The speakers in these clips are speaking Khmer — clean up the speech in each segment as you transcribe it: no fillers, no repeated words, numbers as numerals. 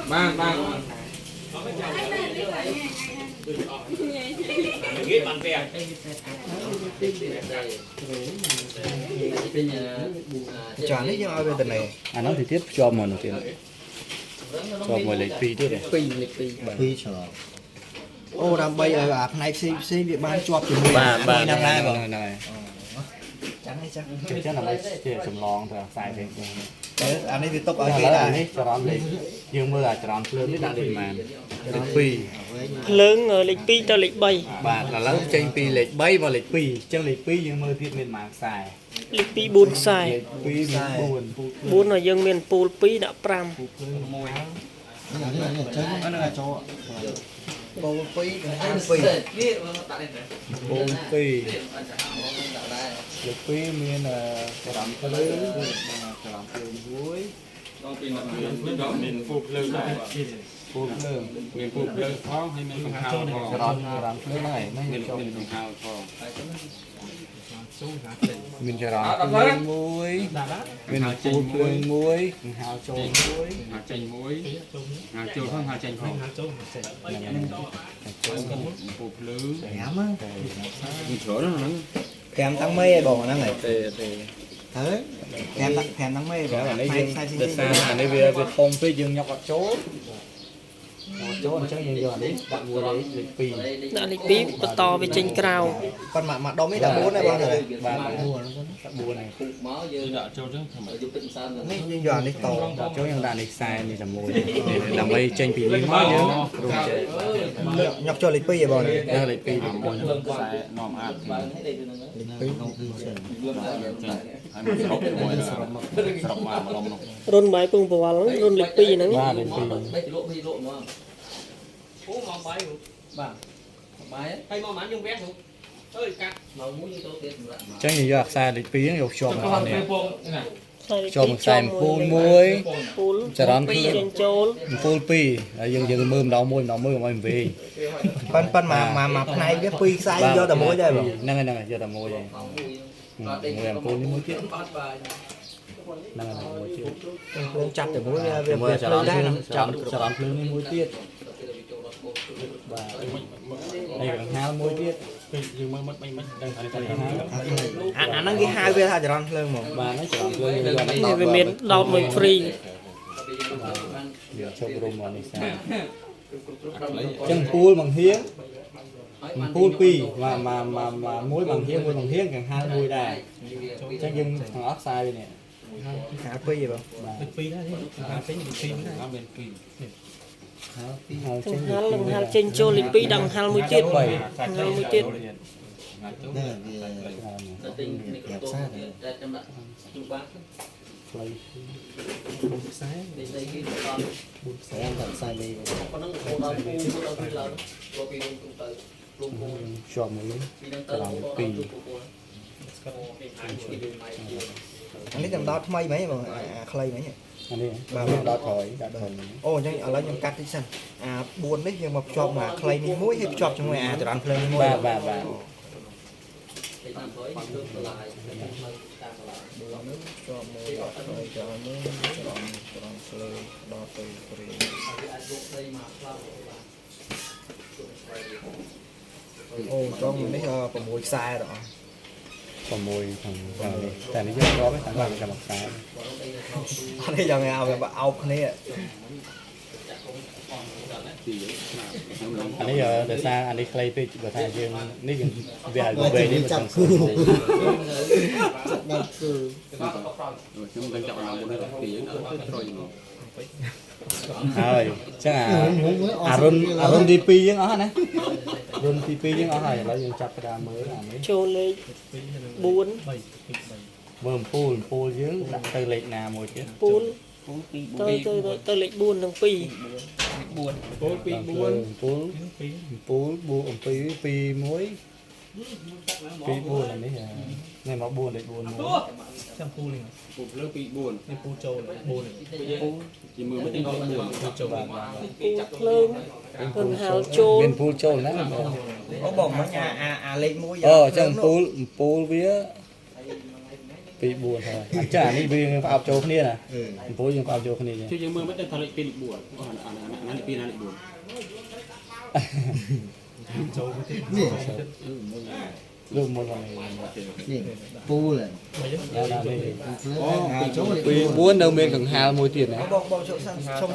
Mang chọn đấy nhưng mà bên này nó thì tiếp cho mình tiền cho mọi lịch pi tiếp này pi chờ ô làm bây giờ à này xin việc ban cho từ ba năm nay rồi này chẳng hay chắc chắc là mấy sầm lon thôi xài thì anh ấy thì top ở cái đây này cho nó lịch dương mưa là cho nó lớn biết đang lịch mà lịch pi lớn lịch pi cho lịch bay bà là lớn trên pi lịch bay và lịch pi chân lịch pi dương mưa thiết miền mảng xài lịch pi buồn xài lịch pi miền buồn là dân miền pol pi đã pram bầu phi ăn phi bồn pi lịch pi miền cho nó lớn cho nó lớn muối mình phục lương phục lương mình phục lương khó hay mình hao cho nó lớn này mình hao khó mình cho nó lên muối mình phục lương muối hao trộn muối hao chanh muối hao trộn không hao chanh không phục lương kém á mình chở nó kém tăng mê bỏ nó này thế thế kém tăng mê cái bỏ này sai dương sai đợt xa là này về phong phía dương nhọc chỗ chỗ chắc dương giờ đấy đặt mua đấy lịch pi đã lịch pi to về trên cao con mà đâu mấy đã bốn này bao giờ ba đặt mua này đã cho chứ nhưng giờ đi tổ đặt chỗ yang đặt lịch sai thì làm mua để làm bây tranh pi liên hóa nhớ nhọc cho lịch pi bao này đây lịch pi thì mua sai nòm ăn lịch pi hay mình sọc mồi là sọc mà lông nó rôn máy pung vào rôn lịch pi nắng ba lịch pi tranh gì giờ sai lịch pi nó cho mà này cho một sai một phun muối cho đó trên châu phun pi dừng mơm đau môi mà mình về pan mà này cái pi sai do tờ muối đây rồi năng giờ là môi đây môi làm phun muối tiếp năng là môi tiếp chặt tờ muối về môi cho đó phun muối tiếp và đây là hao muối tiếp nhưng mà mất đang thấy anh cái hai về thay cho anh lên một và nó chọn lên về miền đào mình free giờ cho bơm vào này sao chân pool bằng hiếng pool pi mà muối bằng hiếng càng hai muối đà chắc dưng thằng ốc sai bên này hả pi gì không hal trên châu lịch pi đằng hal mũi tiết đẹp xa sẽ ăn thật sai đi cho muối làm pi anh ấy làm đó mấy mấy mà clay mấy anh đi ba đo thổi ô nhưng ở đây nhưng cắt đi xem buồn đấy nhưng mà cho mà clay đi muối hay cho trong ngoài từ ăn clay đi muối ba ô trong mình đấy còn mùi sai rồi còn mùi thằng này tại nó rất có mấy thằng làm một cái anh ấy giờ ngày về ao này anh ấy giờ từ xa anh ấy clay pitch và thay dương nếu như về đi mà chúng ta chọn làm một cái tiếng rồi rồi chắc là run DP với nó này run DP với nó này là dương chập ra mới là mấy châu lịch buồn bơm pool dưới đặt từ lịch nào một chứ buồn tôi lịch buồn thằng pi buồn pi muối pi buồn là mấy này mà buồn để buồn muối trong pool này phục lương bị buồn cái pool châu này buồn chỉ mưa mới tin buồn pul lương còn hal châu bên pool châu nó có bồng ở nhà lên muối trong pool vía ពី4ហើយអញ្ចឹងអានេះវាផ្អើបចូលគ្នាណាព្រោះយើងផ្អើបចូលគ្នា ជួយយើងមើលមិនដឹងថាលេខ2លេខ4អាលេខ2ណាលេខ4 លោកមកហ្នឹង នេះពូល ណានេះ ចូល ពី4នៅមានកង្ហាលមួយទៀតណា បងចូលសិនសុំ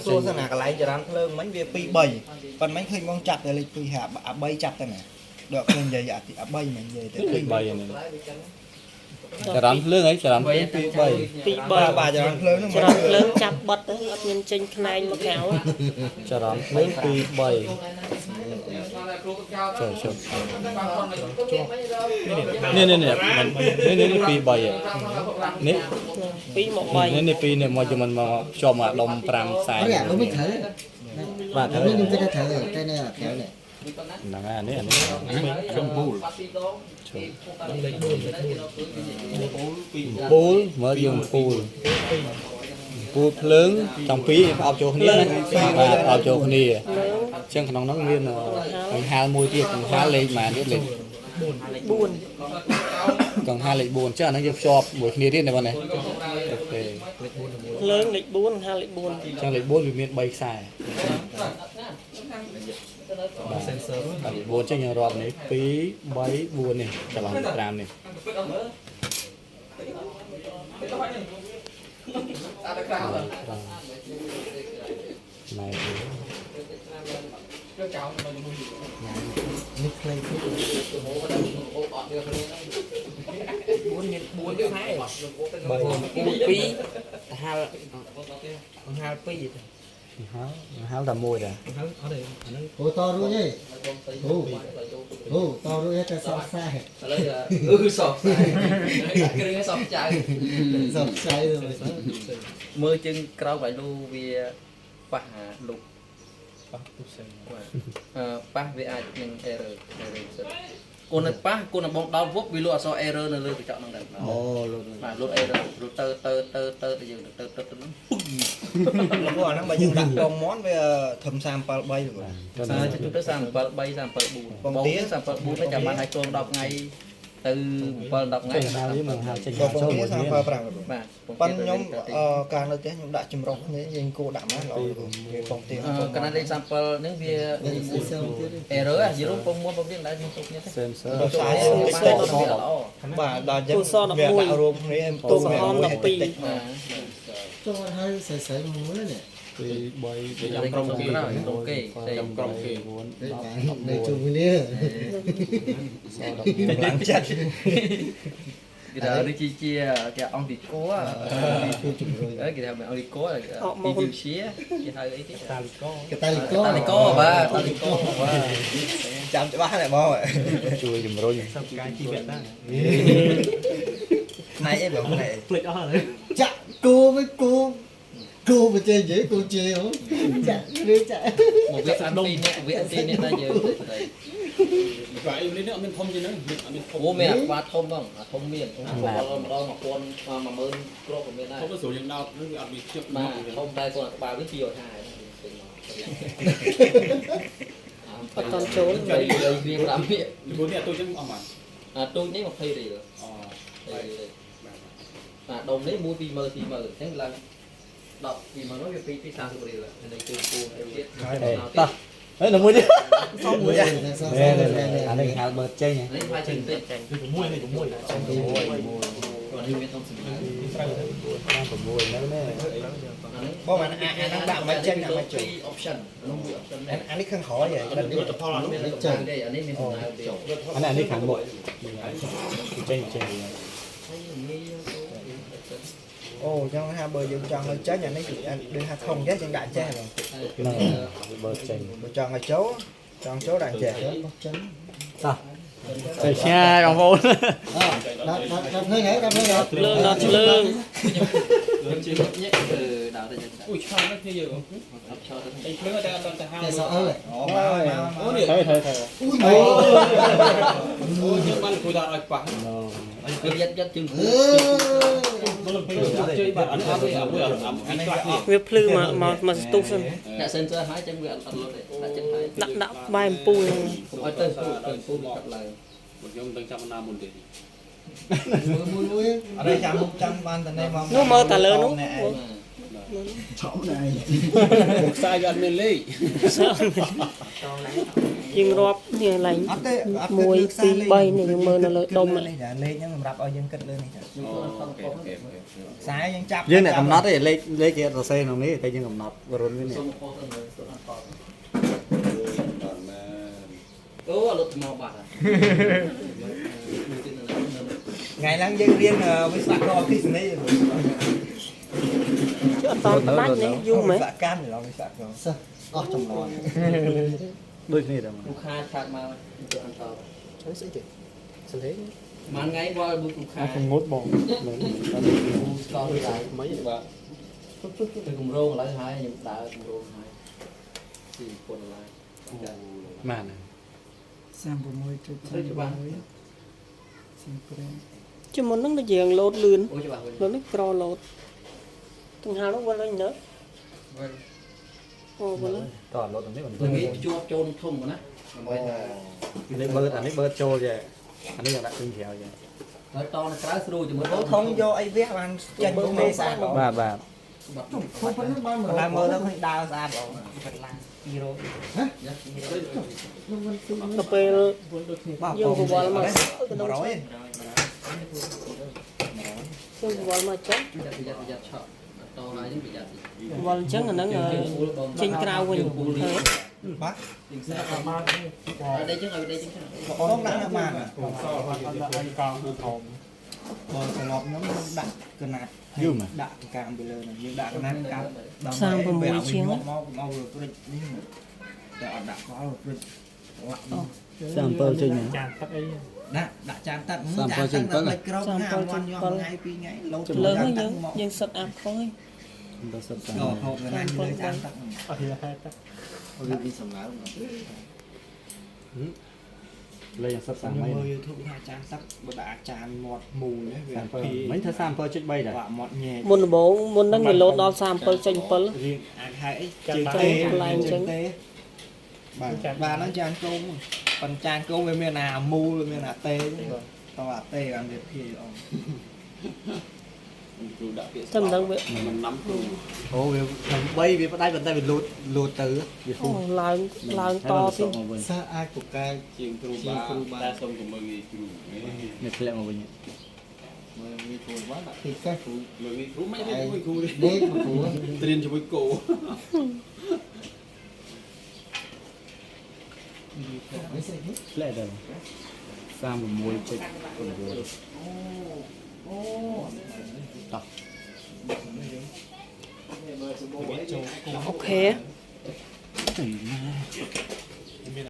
សួរសិនអាកន្លែងចរន្តភ្លើងមិញវា2 3ប៉ុន្តែឃើញបងចាប់តែលេខ2ហាអា3ចាប់តែណាដកឃើញនិយាយអា3មិននិយាយតែ2 3ហ្នឹងចរន្តភ្លើងអីចរន្តភ្លើង2 3 បាទចរន្តភ្លើងហ្នឹង ច្រត់លើចាប់បត់ទៅអត់មានចេញខ្នែងមកក្រៅ ចរន្តភ្លើង2 3ចូលនេះ2 3នេះ 2មក3 នេះ2នេះមកជំនមកជាប់មកដុំ5ខ្សែ អរិយមិនត្រូវ បាទត្រូវ នេះខ្ញុំគិតថាត្រូវតែនេះអត់ត្រូវនេះ ហ្នឹងហើយនេះចំពូលពូលមើលយើងពូលភ្លើងទាំងពីរផ្អប់ចូលគ្នាបាទផ្អប់ចូលគ្នាអញ្ចឹងក្នុងហ្នឹងមានកង្ហាលមួយទៀតកង្ហាលលេខម៉ានទៀតលេខ 4 កង្ហាលលេខ4អញ្ចឹងអាហ្នឹងយើងភ្ជាប់មួយគ្នាទៀតណាបងណាអូខេ លើលេខ4ហាលេខ4 អញ្ចឹងលេខ4វាមាន3ខ្សែបាទ sensor លេខ4អញ្ចឹងយើងរាប់នេះ2 3 4នេះចន្លោះ5នេះណែ នេះខ្លីពេក ហាលតែមួយដែរ អូតរួចទេអូតរួចតែសោកខ្សែ សោកខ្សែគ្រឿងសោកចៅ សោកខ្សែទៅ មើលជើងក្រោកឲ្យលូវាប៉ះលុកប៉ះវាអាចនឹង error សិនគូនប៉ះគូនបងដល់វឹកវាលុកអក្សរ error នៅលើកញ្ចក់ហ្នឹងដែរ អូលោក បាទលុក error លុកទៅទៅយើងទៅហ្នឹង ព្រោះអាហ្នឹងបើយើងដាក់ដងមន់វាធំ37 3លោក សារជិះទៅ37 3 37 4បងទៀន37 4ទៅចាំបានឲ្យចូល10ថ្ងៃទៅ7 10ថ្ងៃ ហាលនេះមកហាលចេញ បង ចូល នេះ មួយ 35 នេះ បាទ បាទ ប៉ុន្តែខ្ញុំកាលនៅផ្ទះខ្ញុំដាក់ចម្រុះគ្នាយើងគួរដាក់មកលោកបងទៀង កណ្ដាលលេខ sample ហ្នឹងវា error យល់ពងមួយបងទៀនដែរយើងទុកគ្នាទេ sensor បាទដល់ចឹងវាដាក់រួមគ្នាទុកវាមួយឲ្យតិច ចូលហើយសើសើមួយនេះ 2 3 ចាំក្រុមគេក្រុមគេ ចាំក្រុមគេ នៅជុំគ្នា កម្លាំងចិត្ត គេថាដូចជាគេអង្គទីកោ ជួយជំរុញ គេថាអង្គទីកោគេយូសៀគេហៅអីគេតាលីកោ កតាលីកោ តាលីកោបាទតាលីកោបាទ ចាំច្បាស់ណាស់បង ជួយជំរុញ ផ្នែកអីបងផ្នែក ចាក់គូមិនគូមិនចេះនិយាយគូជេហ៎ចាក់ឬចាក់ មកវាអាន2នាក់វាទីនេះដែរយើងទៅ បាទអីនេះអត់មានធំជាងហ្នឹងអត់មានធំ អូមានអាក្បាធំបងអាធំមានម្ដង1000 10000គ្រាប់ក៏មានដែរ ធំទៅស្រួលយើងដោតនឹងវាអត់មានជឹក បាទធំតែគាត់អាក្បាវា250 អត់តន់ចូល វា5ពាក្យ ព្រោះនេះអត់ទូចឹងអស់បាទ អាទូចនេះ20រៀល អូ បាទដុំនេះ1 20000អញ្ចឹងឡើង10 20000នោះវា2 30រៀលហើយគឺគូទៀត តោះហើយនៅមួយទៀត xong rồiអានេះហៅបើចេញ នេះវាចេញតិចចេញ 6នេះ6 គាត់មានធំសម្រាប់ 6នៅនេះ បងអាហ្នឹងដាក់មិនចេញដាក់មិនចូល option នោះវា option អានេះខាងក្រោយហ៎ ដល់លទ្ធផលអត់មាន ចេញទេអានេះមានសំដៅទេ អានេះខាងមុខចេញ អូចឹងថាបើយើងចង់ឲ្យចេញអានេះដូចថាធំចេះយើងដាក់ចេះបង ហ្នឹងបើចេញ បើចង់ឲ្យចូលចង់ចូលដាក់ចេះ chân តោះទៅឆ្ងាយបងប្អូន đập hơi này đập hơi này លើដល់លើ ខ្ញុំជឿញ៉ែគឺដើរទៅចឹង អូយឆ្លងនេះគ្នាយើង អត់ឆោតទៅ អីភ្លើងតែអត់តែហៅ để sợ ơi អូនេះ ទៅ អូយើងបានគួរដល់ឲ្យប៉ះ គឺយ៉ាត់ជើង ជួយបាទអត់អត់អត់មួយអត់អានេះខ្លះនេះ វាភ្លឺមកស្ទុះសិន អ្នក sensor ហើយចឹងវាអត់លុតទេដាក់ចិត្តហើយ ដាក់បែអំពូលហ្នឹង កុំឲ្យទៅពូទៅពូវាកាត់ឡើង ខ្ញុំដឹងចាប់ណាមុនទេ ប មួយ អត់ចាំបានតែនេះមក នោះមើលតែលើនោះ ឆោមណែ មុខខ្សែវាអត់មានលេខ យើងរាប់នេះឡើង អត់ទេអត់ 1 2 3នេះយើងមើលនៅលើដុំ នេះចាលេខហ្នឹងសម្រាប់ឲ្យយើងគិតលើនេះចា ខ្សែយើងចាប់ យើងអ្នកកំណត់ទេលេខគេអត់សរសេរក្នុងនេះតែយើងកំណត់រុនវានេះ អូអត់លុតមកបាត់ ថ្ងៃឡើងយើងរៀនវិស្វករអគ្គិសនី chứអត់តផ្ដាច់នេះយូរមែន វិស្វកម្មឡងវិស្វករ សិស្សអស់ចម្លង ដូចគ្នាតែ គ្រូខាឆាតមកទៅអន្តរ អីស្អីទេសលេង មួយថ្ងៃវល់មួយគ្រូខា ងត់បងមែន គ្រូស្គាល់ពីហើយ មិនបាទ ទៅគម្រោងឥឡូវហើយខ្ញុំដើរគម្រោងហើយពីពុនឡើយ ម៉ាន ទៅច្បាស់ chứ muốn nó dường lột lươn អូច្បាស់វិញ lột nó cro lột từng hào nó quên lên nữa ồ quên lên តរត់នេះមិន ទៅនេះជួបចូលធំណាដើម្បីថា នេះបើអានេះបើចូលចេះអានេះយ៉ាងដាក់ពេញក្រៅចេះ ហើយតនៅក្រៅស្រួលជាមួយ ធំយកអីវះបានចេញមកមេស្អាតបង បាទបាទ ខ្ញុំប៉ុណ្ណឹងបាន តែមើលទៅឃើញដើរស្អាតបងបាត់ឡើង2រ៉ូ tập về បាទ dương của bò mà 100 dương của bò mà chết ប្រយ័ត្នឆក់តហើយយើងប្រយ័ត្ន bò trứng là nó trên cao quỳnh បាទ ដេកចឹងឲ្យដេកចឹង បងដាក់ណាបានបងត្រឡប់ខ្ញុំដាក់កណាត់ដាក់កាមពីលើហ្នឹងយើងដាក់កណាត់កាមមកមកព្រិចនេះតែអត់ដាក់ខលព្រិចឡាក់ 7ចេញ ដាក់ចានទឹកចានទឹកលេចក្រោប5 ថ្ងៃ2ថ្ងៃលោត lớn hơn dương sật áp thôi ដល់សិតតា ហូបកណាត់លើចានទឹក ពីសម្រាប់ លេយ៉ាងសិត ខ្ញុំ 3 មើល YouTube ថាចានទឹកបើដាក់ចានមាត់មូលនេះវា មិនថា 37.3 ដែរ បាក់មាត់ញែក មុនដំបូងមុនហ្នឹងវាលោតដល់37ចេញ7 រៀងអាចហៅអីជើងទេបាទបាទហ្នឹងចានគោមប៉ុន្តែចានគោមវាមានអាមូលមានអាតេតោះអាតេអានេះភីអង គ្រូដាក់ពាក្យ តែមិនដឹងវា មិនណាំគ្រូ អូវា3វាផ្ដាច់ប៉ុន្តែវាលូតទៅវាហ្វូ ឡើងតទៀត សិស្សអាចពូកែ ជាងគ្រូបាតែសុំកុំមើលងាយគ្រូ នេះធ្លាក់មកវិញ មើលមានគ្រូបានដាក់ទីកែគ្រូ មើលងាយគ្រូមិនងាយគ្រូទេ ដេកគ្រូ ត្រៀនជាមួយគោ មិនស្អីទេ ធ្លាក់ទៅ36.9 ok